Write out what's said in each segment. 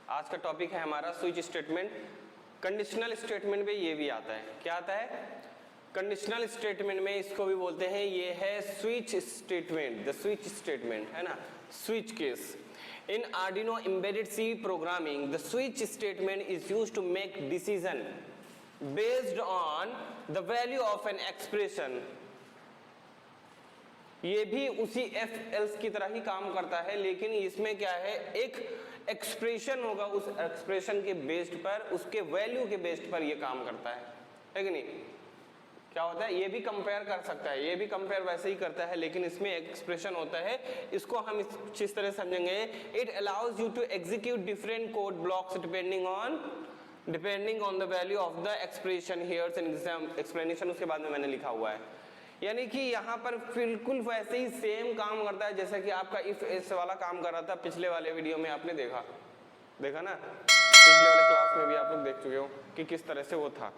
आज का टॉपिक है हमारा स्विच स्टेटमेंट। कंडीशनल स्टेटमेंट में ये भी आता है, क्या आता है? कंडीशनल स्टेटमेंट में इसको भी बोलते हैं, ये है switch statement, the switch statement है ना, switch case. In Arduino embedded C programming, the switch statement is used to make decision based on the value of an expression. ये भी उसी if else की तरह ही काम करता है, लेकिन इसमें क्या है, एक एक्सप्रेशन होगा, उस एक्सप्रेशन के बेस्ड पर, उसके वैल्यू के बेस्ड पर ये काम करता है कि नहीं? क्या होता है, ये भी कंपेयर कर सकता है, ये भी कंपेयर वैसे ही करता है, लेकिन इसमें एक्सप्रेशन होता है। इसको हम इस तरह समझेंगे, it allows you to execute different code blocks depending on the value of the expression. Here's an explanation उसके बाद में मैंने लिखा हुआ है, यानी कि यहाँ पर बिल्कुल वैसे ही सेम काम करता है जैसा कि आपका इफ एल्स वाला काम कर रहा था। पिछले वाले वीडियो में आपने देखा ना, पिछले वाले क्लास में भी आप लोग देख चुके हो कि किस तरह से वो था।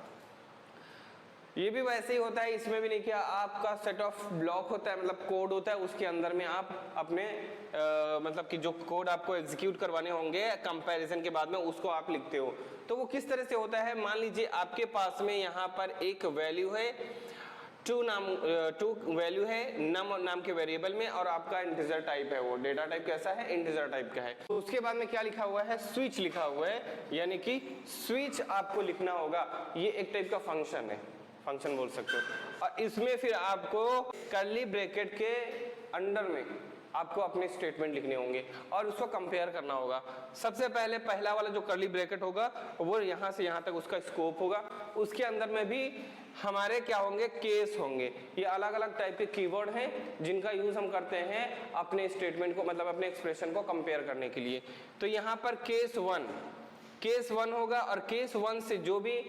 ये भी वैसे ही होता है, इसमें भी नहीं किया, आपका सेट ऑफ ब्लॉक होता है, मतलब कोड होता है, उसके अंदर में आप अपने मतलब कि जो कोड आपको एग्जीक्यूट करवाने होंगे कंपैरिजन के बाद में, उसको आप लिखते हो। तो वो किस तरह से होता है, मान लीजिए आपके पास में यहाँ पर एक वैल्यू है, टू वैल्यू है नाम के वेरिएबल में, और आपका इंटीजर टाइप है, वो डेटा टाइप कैसा है, इंटीजर टाइप का है। तो उसके बाद में क्या लिखा हुआ है, स्विच लिखा हुआ है, यानी कि स्विच आपको लिखना होगा। ये एक टाइप का फंक्शन है, फंक्शन बोल सकते हो, और इसमें फिर आपको कर्ली ब्रैकेट के अंडर में आपको अपने स्टेटमेंट लिखने होंगे और उसको कंपेयर करना होगा। सबसे पहले पहला वाला जो कर्ली ब्रैकेट होगा वो यहाँ से यहाँ तक उसका स्कोप होगा, उसके अंदर में भी हमारे क्या होंगे, केस होंगे। ये अलग अलग टाइप के कीवर्ड हैं जिनका यूज हम करते हैं अपने स्टेटमेंट को, मतलब अपने एक्सप्रेशन को कंपेयर करने के लिए। तो यहाँ पर केस वन होगा, और केस वन से जो भी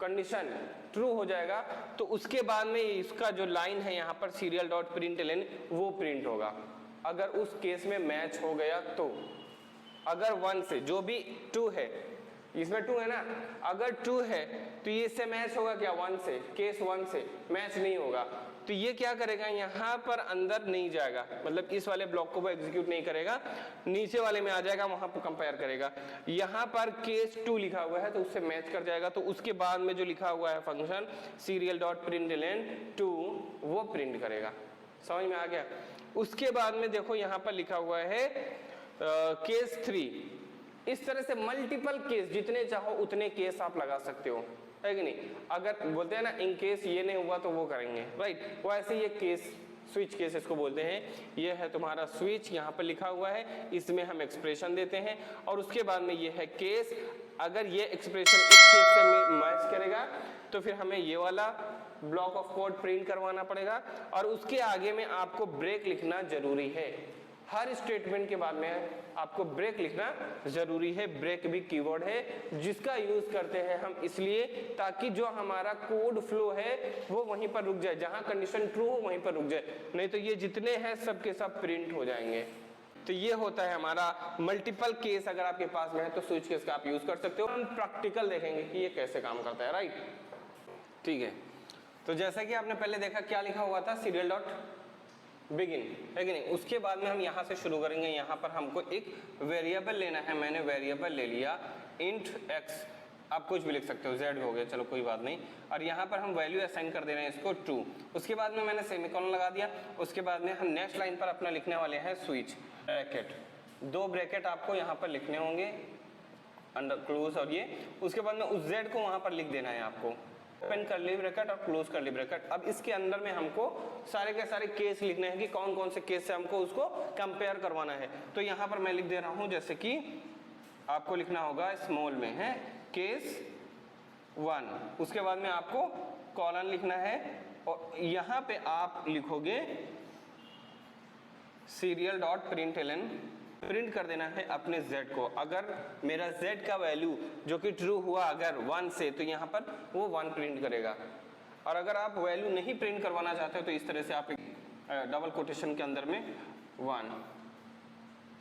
कंडीशन ट्रू हो जाएगा तो उसके बाद में इसका जो लाइन है यहाँ पर सीरियल डॉट प्रिंटलन वो प्रिंट होगा। अगर उस केस में मैच हो गया तो, अगर वन से जो भी टू है, इसमें टू है ना, अगर टू है तो ये इससे मैच होगा क्या, वन से, केस वन से मैच नहीं होगा तो ये क्या करेगा, यहाँ पर अंदर नहीं जाएगा, मतलब इस वाले ब्लॉक को वो एग्जीक्यूट नहीं करेगा, नीचे वाले में आ जाएगा, वहां पर कंपेयर करेगा। यहाँ पर केस 2 लिखा हुआ है तो उससे मैच कर जाएगा, तो उसके बाद में जो लिखा हुआ है फंक्शन सीरियल डॉट प्रिंटलन 2 वो प्रिंट करेगा। समझ में आ गया? उसके बाद में देखो यहाँ पर लिखा हुआ है केस 3। इस तरह से मल्टीपल केस, जितने चाहो उतने केस आप लगा सकते हो, है कि नहीं? अगर बोलते हैं ना इन केस ये नहीं हुआ तो वो करेंगे, राइट? वो ऐसे ये केस, स्विच केस इसको बोलते हैं। ये है तुम्हारा स्विच, यहाँ पर लिखा हुआ है, इसमें हम एक्सप्रेशन देते हैं, और उसके बाद में ये है केस। अगर ये एक्सप्रेशन इस केस से मैच करेगा तो फिर हमें ये वाला ब्लॉक ऑफ कोड प्रिंट करवाना पड़ेगा, और उसके आगे में आपको ब्रेक लिखना जरूरी है। हर स्टेटमेंट के बाद में आपको ब्रेक लिखना जरूरी है। ब्रेक भी कीवर्ड है जिसका यूज करते हैं हम इसलिए ताकि जो हमारा कोड फ्लो है वो वहीं पर रुक जाए, जहां कंडीशन ट्रू हो वहीं पर रुक जाए, नहीं तो ये जितने हैं सब के सब प्रिंट हो जाएंगे। तो ये होता है हमारा मल्टीपल केस। अगर आपके पास में है तो स्विच केस का आप यूज कर सकते हो। हम प्रैक्टिकल देखेंगे कि ये कैसे काम करता है, राइट? ठीक है, तो जैसा कि आपने पहले देखा क्या लिखा हुआ था, सीरियल डॉट बिगिन, है कि नहीं? उसके बाद में हम यहाँ से शुरू करेंगे। यहाँ पर हमको एक वेरिएबल लेना है, मैंने वेरिएबल ले लिया इंट x, आप कुछ भी लिख सकते हो, z हो गया, चलो कोई बात नहीं। और यहाँ पर हम वैल्यू असाइन कर दे रहे हैं इसको 2। उसके बाद में मैंने सेमीकोलन लगा दिया। उसके बाद में हम नेक्स्ट लाइन पर अपना लिखने वाले हैं स्विच ब्रैकेट। 2 ब्रैकेट आपको यहाँ पर लिखने होंगे, अंडर क्लोज, और ये उसके बाद में उस z को वहाँ पर लिख देना है आपको, ओपन कर्ली ब्रैकेट और क्लोज कर्ली ब्रैकेट। अब इसके अंदर में हमको सारे के सारे केस लिखने हैं कि कौन कौन से केस से हमको उसको कंपेयर करवाना है। तो यहाँ पर मैं लिख दे रहा हूँ, जैसे कि आपको लिखना होगा स्मॉल में है केस 1, उसके बाद में आपको कॉलन लिखना है, और यहाँ पे आप लिखोगे सीरियल डॉट प्रिंटलन, प्रिंट कर देना है अपने z को। अगर मेरा z का वैल्यू जो कि ट्रू हुआ अगर 1 से, तो यहाँ पर वो 1 प्रिंट करेगा। और अगर आप वैल्यू नहीं प्रिंट करवाना चाहते हो तो इस तरह से आप डबल कोटेशन के अंदर में 1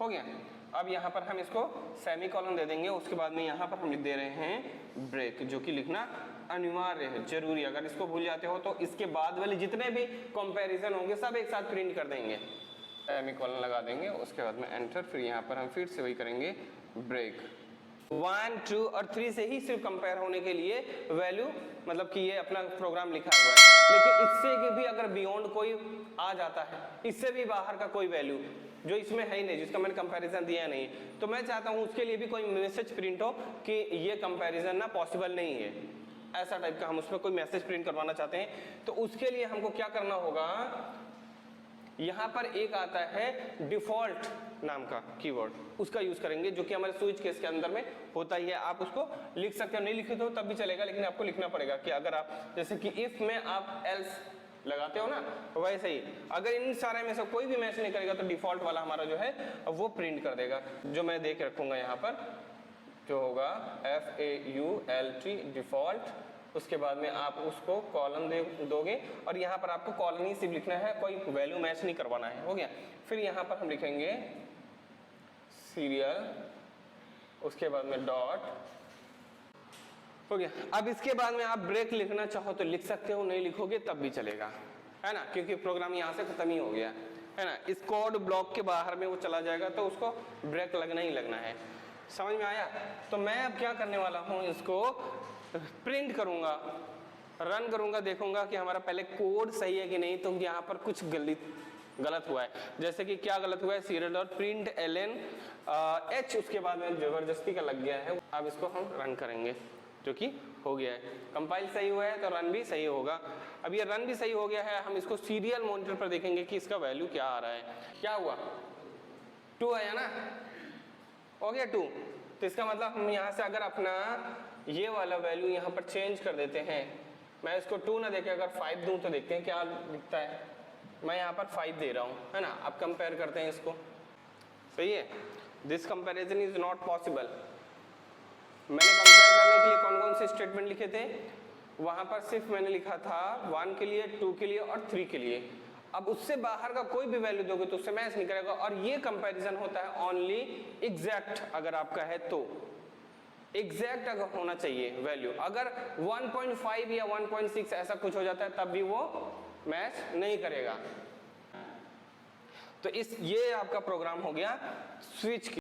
हो गया। अब यहाँ पर हम इसको सेमीकोलन दे देंगे। उसके बाद में यहाँ पर हम लिख दे रहे हैं ब्रेक, जो कि लिखना अनिवार्य है, जरूरी। अगर इसको भूल जाते हो तो इसके बाद वाले जितने भी कंपैरिजन होंगे सब एक साथ प्रिंट कर देंगे। सेमीकोलन लगा देंगे, उसके बाद में एंटर, फिर यहाँ पर हम फिर से वही करेंगे ब्रेक। 1 2 और 3 से ही सिर्फ कंपेयर होने के लिए वैल्यू मतलब कि ये अपना प्रोग्राम लिखा हुआ है, लेकिन इससे के भी अगर बियॉन्ड कोई आ जाता है, इससे भी बाहर का कोई वैल्यू जो इसमें है ही नहीं, जिसका मैंने कंपैरिजन दिया नहीं, तो मैं चाहता हूं उसके लिए भी कोई मैसेज प्रिंट हो कि ये कंपैरिजन ना पॉसिबल नहीं है, ऐसा टाइप का हम उसमें कोई मैसेज प्रिंट करवाना चाहते हैं। तो उसके लिए हमको क्या करना होगा, यहाँ पर एक आता है डिफॉल्ट नाम का कीवर्ड, उसका यूज करेंगे जो कि हमारे स्विच केस के अंदर में होता ही है। आप उसको लिख सकते हो, नहीं लिखे तो तब भी चलेगा, लेकिन आपको लिखना पड़ेगा कि अगर आप जैसे कि इफ में आप एल्स लगाते हो ना, वैसे ही अगर इन सारे में से कोई भी मैच नहीं करेगा तो डिफॉल्ट वाला हमारा जो है वो प्रिंट कर देगा, जो मैं देख रखूंगा यहाँ पर जो होगा FAULT डिफॉल्ट। उसके बाद में आप उसको कॉलम दोगे और यहाँ पर आपको कॉलम ही सिर्फ लिखना है, कोई वैल्यू मैच नहीं करवाना है, हो गया। फिर यहाँ पर हम लिखेंगे सीरियल, उसके बाद में डॉट, हो गया। अब इसके बाद में आप ब्रेक लिखना चाहो तो लिख सकते हो, नहीं लिखोगे तब भी चलेगा, है ना, क्योंकि प्रोग्राम यहाँ से खत्म ही हो गया है ना। इस कोड ब्लॉक के बाहर में वो चला जाएगा तो उसको ब्रेक लगना ही लगना है, समझ में आया। तो मैं अब क्या करने वाला हूँ, इसको प्रिंट करूंगा, रन करूंगा, देखूंगा कि हमारा पहले कोड सही है कि नहीं। तो यहाँ पर कुछ गलत हुआ है, जैसे कि क्या गलत हुआ है, serial dot print ln h उसके बाद में जबरदस्ती का लग गया है। अब इसको हम रन करेंगे, जो कि हो गया है, कंपाइल सही हुआ है तो रन भी सही होगा। अब ये रन भी सही हो गया है, हम इसको सीरियल मॉनिटर पर देखेंगे कि इसका वैल्यू क्या आ रहा है। क्या हुआ, 2 है ना, हो गया 2। तो इसका मतलब हम यहाँ से अगर अपना ये वाला वैल्यू यहाँ पर चेंज कर देते हैं, मैं इसको 2 ना देके अगर 5 दूं तो देखते हैं क्या दिखता है। मैं यहाँ पर 5 दे रहा हूँ, है ना। अब कंपेयर करते हैं इसको, सही है। This comparison is not possible. मैंने कंपेयर करने के लिए कौन कौन से स्टेटमेंट लिखे थे, वहां पर सिर्फ मैंने लिखा था 1 के लिए, 2 के लिए और 3 के लिए। अब उससे बाहर का कोई भी वैल्यू दोगे तो उससे मैच नहीं करेगा, और ये कंपैरिजन होता है ओनली एग्जैक्ट अगर आपका है तो, एग्जैक्ट अगर होना चाहिए वैल्यू। अगर 1.5 या 1.6 ऐसा कुछ हो जाता है तब भी वो मैच नहीं करेगा। तो ये आपका प्रोग्राम हो गया स्विच की